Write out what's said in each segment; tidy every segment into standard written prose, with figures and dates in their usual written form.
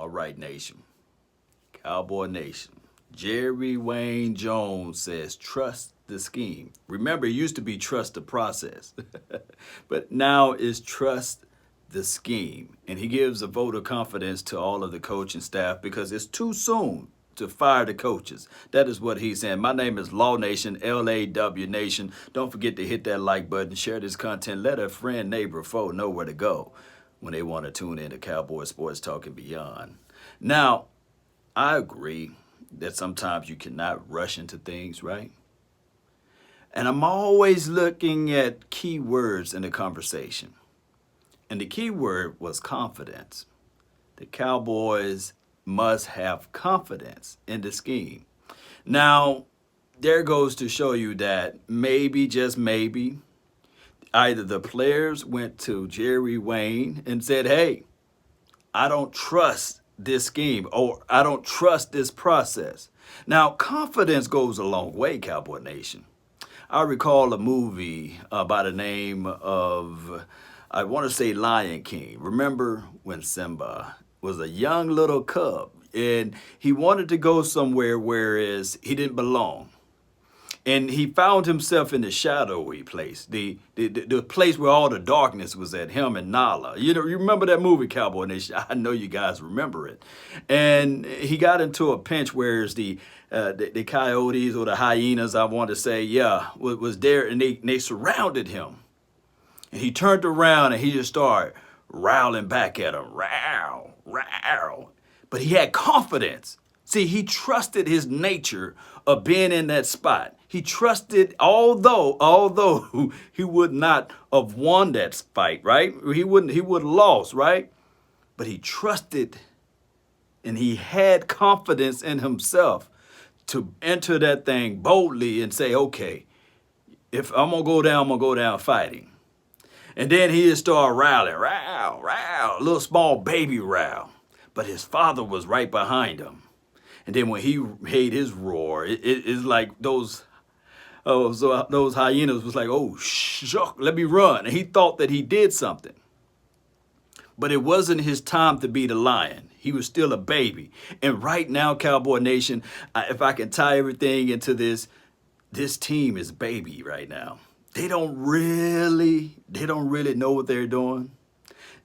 All right, Nation. Cowboy Nation. Jerry Wayne Jones says, trust the scheme. Remember, it used to be trust the process, but now it's trust the scheme. And he gives a vote of confidence to all of the coaching staff because it's too soon to fire the coaches. That is what he's saying. My name is Law Nation, LAW Nation. Don't forget to hit that like button, share this content, let a friend, neighbor, foe know where to go when they want to tune in to Cowboy Sports Talk and beyond. Now, I agree that sometimes you cannot rush into things, right? And I'm always looking at key words in the conversation. And the key word was confidence. The Cowboys must have confidence in the scheme. Now, there goes to show you that maybe, just maybe, either the players went to Jerry Wayne and said, hey, I don't trust this scheme, or I don't trust this process. Now, confidence goes a long way, Cowboy Nation. I recall a movie by the name of, I want to say Lion King. Remember when Simba was a young little cub and he wanted to go somewhere whereas he didn't belong. And he found himself in the shadowy place, the place where all the darkness was at, him and Nala. You remember that movie, Cowboy Nation? I know you guys remember it. And he got into a pinch where the coyotes or the hyenas, I want to say, was there, and they surrounded him. And he turned around and he just started rowling back at them, row, row. But he had confidence. See, he trusted his nature of being in that spot. He trusted, although he would not have won that fight, right? He would have lost, right? But he trusted and he had confidence in himself to enter that thing boldly and say, okay, if I'm going to go down fighting. And then he just started rowling, row, row, a little small baby row. But his father was right behind him. And then when he made his roar, it's like those hyenas was like, oh, shuck, let me run. And he thought that he did something. But it wasn't his time to be the lion. He was still a baby. And right now, Cowboy Nation, if I can tie everything into this team is baby right now. They don't really know what they're doing.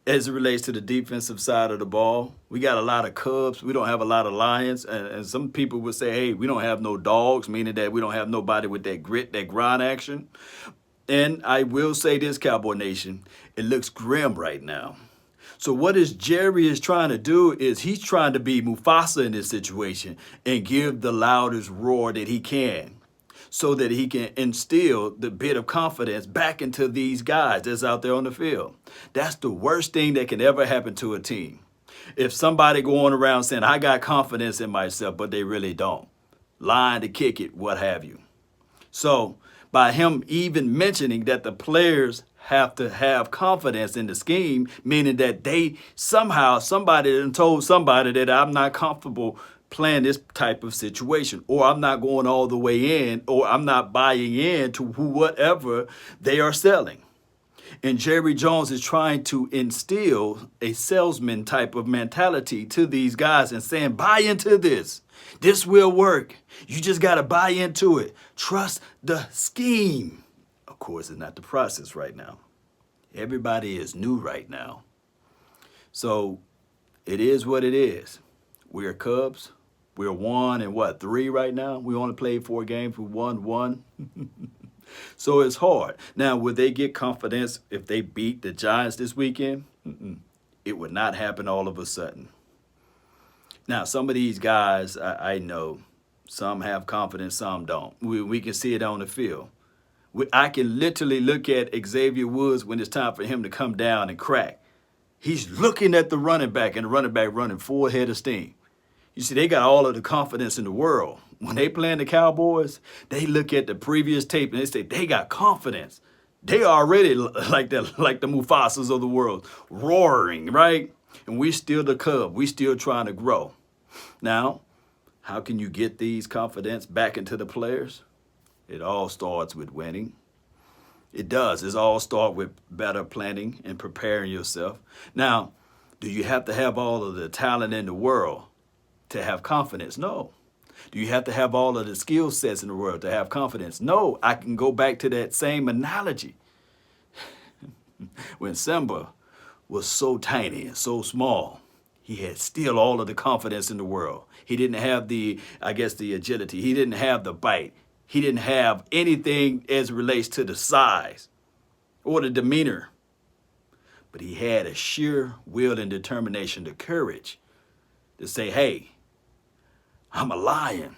As it relates to the defensive side of the ball, we got a lot of Cubs. We don't have a lot of Lions. And some people would say, hey, we don't have no dogs, meaning that we don't have nobody with that grit, that grind action. And I will say this, Cowboy Nation, it looks grim right now. So what Jerry is trying to do is he's trying to be Mufasa in this situation and give the loudest roar that he can, so that he can instill the bit of confidence back into these guys that's out there on the field. That's the worst thing that can ever happen to a team. If somebody going around saying, I got confidence in myself, but they really don't. Lying to kick it, what have you. So by him even mentioning that the players have to have confidence in the scheme, meaning that somebody done told somebody that I'm not comfortable playing this type of situation, or I'm not going all the way in, or I'm not buying in to whatever they are selling. And Jerry Jones is trying to instill a salesman type of mentality to these guys and saying, buy into this. This will work. You just got to buy into it. Trust the scheme. Of course, it's not the process right now. Everybody is new right now. So it is what it is. We're Cubs. We're 1-3 right now. We only played 4 games. We won 1. So it's hard. Now, would they get confidence if they beat the Giants this weekend? It would not happen all of a sudden. Now, some of these guys, I know, some have confidence, some don't. We can see it on the field. I can literally look at Xavier Woods when it's time for him to come down and crack. He's looking at the running back, and the running back running full head of steam. You see, they got all of the confidence in the world. When they playing the Cowboys, they look at the previous tape and they say they got confidence. They already like the Mufasas of the world, roaring, right? And we still the Cub. We still trying to grow. Now, how can you get these confidence back into the players? It all starts with winning. It does. It all starts with better planning and preparing yourself. Now, Do you have to have all of the talent in the world to have confidence? No. Do you have to have all of the skill sets in the world to have confidence? No. I can go back to that same analogy. When Simba was so tiny and so small, he had still all of the confidence in the world. He didn't have the agility. He didn't have the bite. He didn't have anything as it relates to the size or the demeanor. But he had a sheer will and determination, the courage to say, hey, I'm a lion.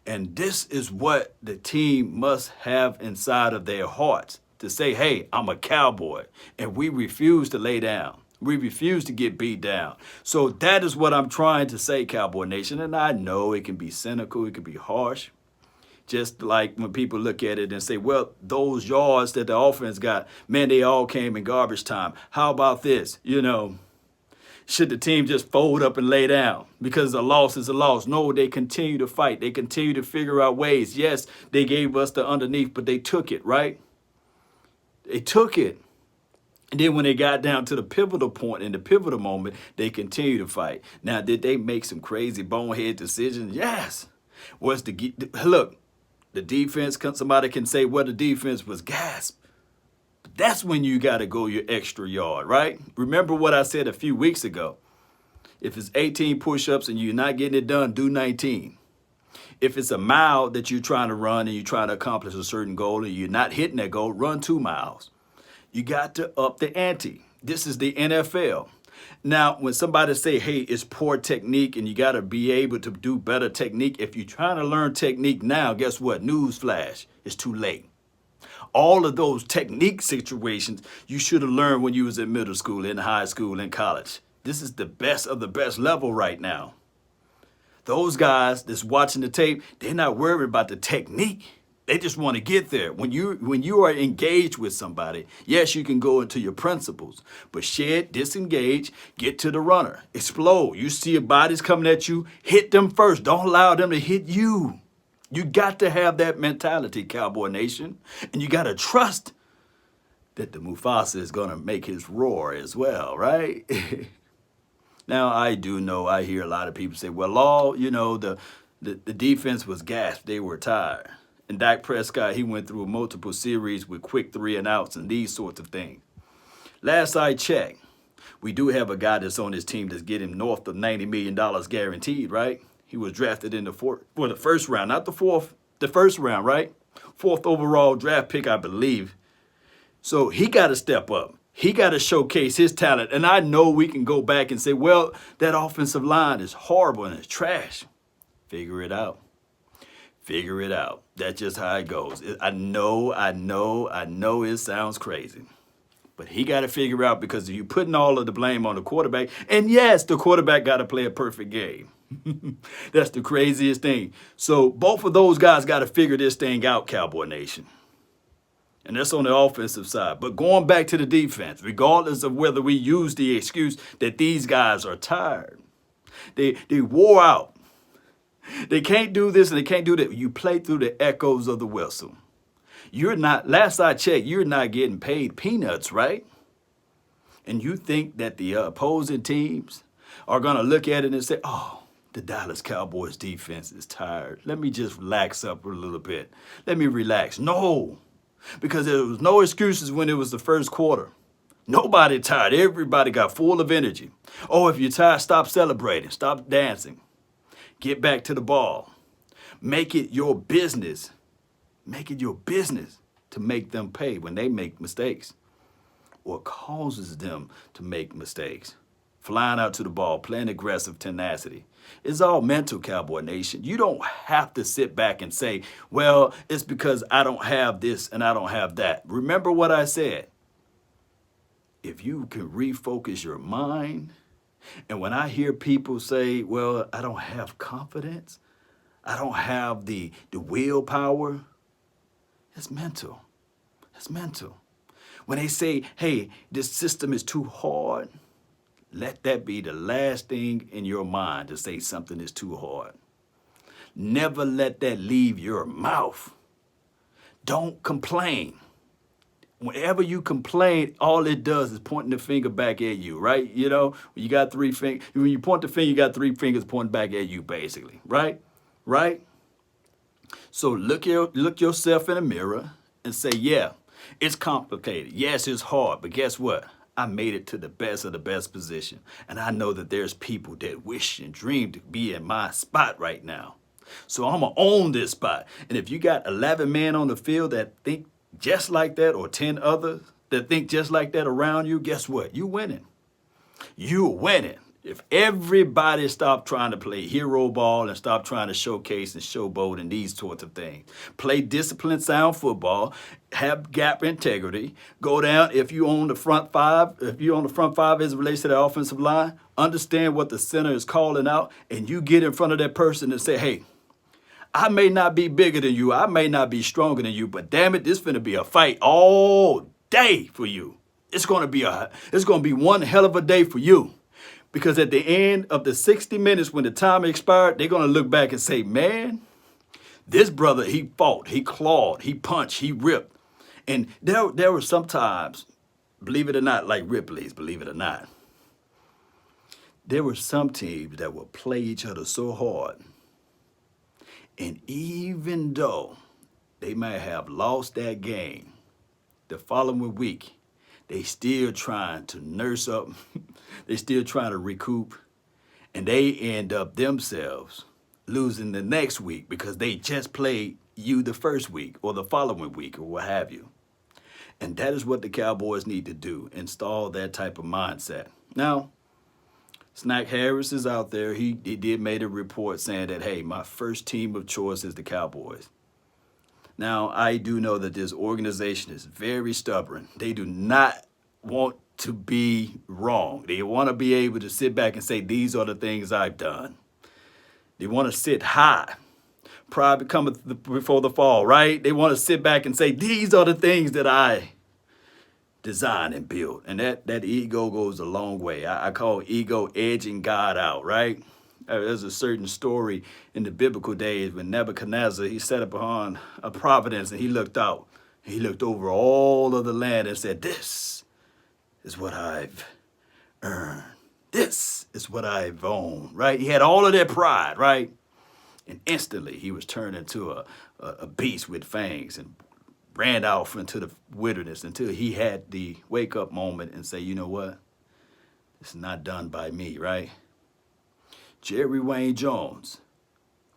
And this is what the team must have inside of their hearts, to say, hey, I'm a cowboy. And we refuse to lay down. We refuse to get beat down. So that is what I'm trying to say, Cowboy Nation. And I know it can be cynical, it can be harsh. Just like when people look at it and say, well, those yards that the offense got, man, they all came in garbage time. How about this? Should the team just fold up and lay down because a loss is a loss? No, they continue to fight. They continue to figure out ways. Yes, they gave us the underneath, but they took it, right? They took it. And then when they got down to the pivotal point, in the pivotal moment, they continue to fight. Now, did they make some crazy bonehead decisions? Yes. Look, the defense, somebody can say, well, the defense was gas. That's when you got to go your extra yard, right? Remember what I said a few weeks ago. If it's 18 push-ups and you're not getting it done, do 19. If it's a mile that you're trying to run and you're trying to accomplish a certain goal and you're not hitting that goal, run 2 miles. You got to up the ante. This is the NFL. Now, when somebody say, hey, it's poor technique and you got to be able to do better technique, if you're trying to learn technique now, guess what? Newsflash, it's too late. All of those technique situations you should have learned when you was in middle school, in high school, in college. This is the best of the best level right now. Those guys that's watching the tape, they're not worried about the technique. They just want to get there. When you are engaged with somebody, yes, you can go into your principles, but shed, disengage, get to the runner, explode. You see your bodies coming at you, hit them first. Don't allow them to hit you. You got to have that mentality, Cowboy Nation, and you got to trust that the Mufasa is going to make his roar as well, right? Now, I do know, I hear a lot of people say, well, the defense was gassed. They were tired. And Dak Prescott, he went through multiple series with quick 3 and outs and these sorts of things. Last I checked, we do have a guy that's on his team that's getting north of $90 million guaranteed, right? He was drafted in the first round, not the fourth, the first round, right? 4th overall draft pick, I believe. So he got to step up. He got to showcase his talent. And I know we can go back and say, well, that offensive line is horrible and it's trash. Figure it out. Figure it out. That's just how it goes. I know it sounds crazy. But he got to figure out, because you're putting all of the blame on the quarterback. And yes, the quarterback got to play a perfect game. That's the craziest thing. So both of those guys got to figure this thing out, Cowboy Nation. And that's on the offensive side. But going back to the defense, regardless of whether we use the excuse that these guys are tired, they wore out. They can't do this and they can't do that. You play through the echoes of the whistle. You're not, last I checked, you're not getting paid peanuts, right? And you think that the opposing teams are going to look at it and say, oh, the Dallas Cowboys defense is tired. Let me just relax up a little bit. Let me relax. No, because there was no excuses when it was the first quarter. Nobody tired. Everybody got full of energy. Oh, if you're tired, stop celebrating. Stop dancing. Get back to the ball. Make it your business. Make it your business to make them pay when they make mistakes or causes them to make mistakes. Flying out to the ball, playing aggressive tenacity. It's all mental, Cowboy Nation. You don't have to sit back and say, well, it's because I don't have this and I don't have that. Remember what I said. If you can refocus your mind, and when I hear people say, well, I don't have confidence, I don't have the willpower, it's mental. It's mental. When they say, hey, this system is too hard, let that be the last thing in your mind to say something is too hard. Never let that leave your mouth. Don't complain. Whenever you complain, all it does is pointing the finger back at you, right? You know, when you got three fingers, when you point the finger, you got three fingers pointing back at you, basically, right? Right? So look yourself in the mirror and say, yeah, it's complicated. Yes, it's hard, but guess what? I made it to the best of the best position. And I know that there's people that wish and dream to be in my spot right now. So I'm going to own this spot. And if you got 11 men on the field that think just like that, or 10 others that think just like that around you, guess what? You winning. You winning. If everybody stopped trying to play hero ball and stop trying to showcase and showboat and these sorts of things, play disciplined, sound football, have gap integrity, go down. If you own the front five, as it relates to the offensive line, understand what the center is calling out, and you get in front of that person and say, hey, I may not be bigger than you, I may not be stronger than you, but damn it, this finna be a fight all day for you. It's gonna be one hell of a day for you. Because at the end of the 60 minutes when the time expired, they're gonna look back and say, man, this brother, he fought, he clawed, he punched, he ripped. And there were some times, believe it or not, like Ripley's, believe it or not, there were some teams that would play each other so hard. And even though they might have lost that game, the following week, they still trying to nurse up, they still trying to recoup, and they end up themselves losing the next week because they just played you the first week or the following week or what have you. And that is what the Cowboys need to do, install that type of mindset. Now, Snack Harris is out there. He did make a report saying that, hey, my first team of choice is the Cowboys. Now, I do know that this organization is very stubborn. They do not want to be wrong. They want to be able to sit back and say, these are the things I've done. They want to sit high. Pride cometh before the fall, right? They want to sit back and say, these are the things that I design and build. And that ego goes a long way. I call ego edging God out, right? There's a certain story in the biblical days when Nebuchadnezzar, he sat upon a providence and he looked out. He looked over all of the land and said, this is what I've earned. This is what I've owned, right? He had all of that pride, right? And instantly he was turned into a beast with fangs and ran off into the wilderness until he had the wake up moment and say, you know what? It's not done by me, right? Jerry Wayne Jones,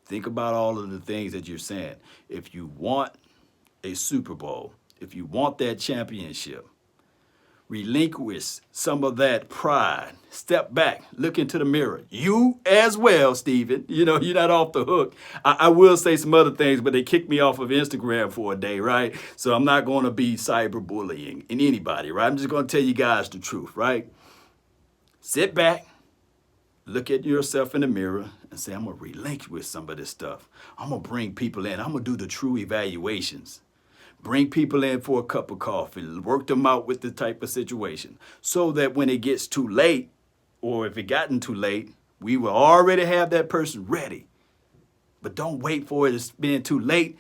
think about all of the things that you're saying. If you want a Super Bowl, if you want that championship, relinquish some of that pride. Step back, look into the mirror. You as well, Stephen. You know, you're not off the hook. I will say some other things, but they kicked me off of Instagram for a day, right? So I'm not going to be cyberbullying in anybody, right? I'm just going to tell you guys the truth, right? Sit back. Look at yourself in the mirror and say, I'm going to relinquish some of this stuff. I'm going to bring people in. I'm going to do the true evaluations. Bring people in for a cup of coffee. Work them out with the type of situation so that when it gets too late, or if it gotten too late, we will already have that person ready. But don't wait for it being too late.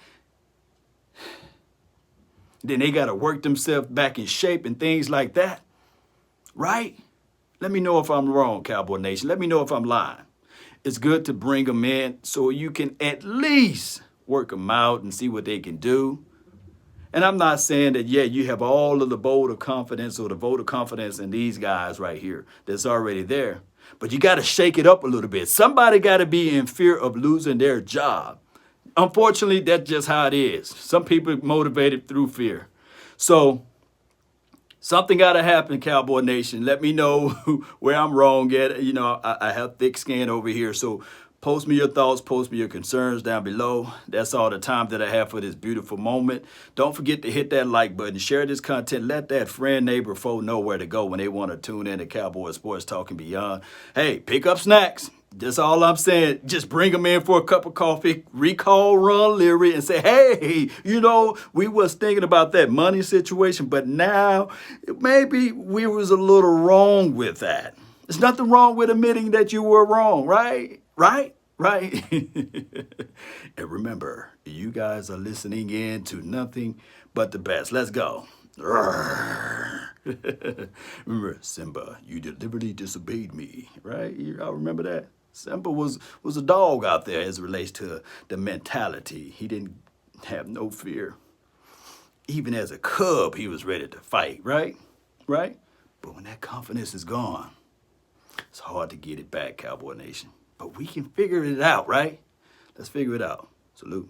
Then they got to work themselves back in shape and things like that. Right? Let me know if I'm wrong, Cowboy Nation. Let me know if I'm lying. It's good to bring them in so you can at least work them out and see what they can do. And I'm not saying that, yeah, you have all of the vote of confidence or the vote of confidence in these guys right here that's already there. But you got to shake it up a little bit. Somebody got to be in fear of losing their job. Unfortunately, that's just how it is. Some people are motivated through fear. So something got to happen, Cowboy Nation. Let me know where I'm wrong at. You know, I have thick skin over here. So post me your thoughts, post me your concerns down below. That's all the time that I have for this beautiful moment. Don't forget to hit that like button, share this content, let that friend, neighbor, foe know where to go when they want to tune in to Cowboy Sports Talk and Beyond. Hey, pick up snacks. That's all I'm saying. Just bring them in for a cup of coffee, recall Ron Leary and say, hey, you know, we was thinking about that money situation, but now maybe we was a little wrong with that. There's nothing wrong with admitting that you were wrong, right? Right? And remember, you guys are listening in to nothing but the best. Let's go. Remember, Simba, you deliberately disobeyed me, right? Y'all remember that? Simba was a dog out there as it relates to the mentality. He didn't have no fear. Even as a cub, he was ready to fight, right? Right? But when that confidence is gone, it's hard to get it back, Cowboy Nation. But we can figure it out, right? Let's figure it out. Salute.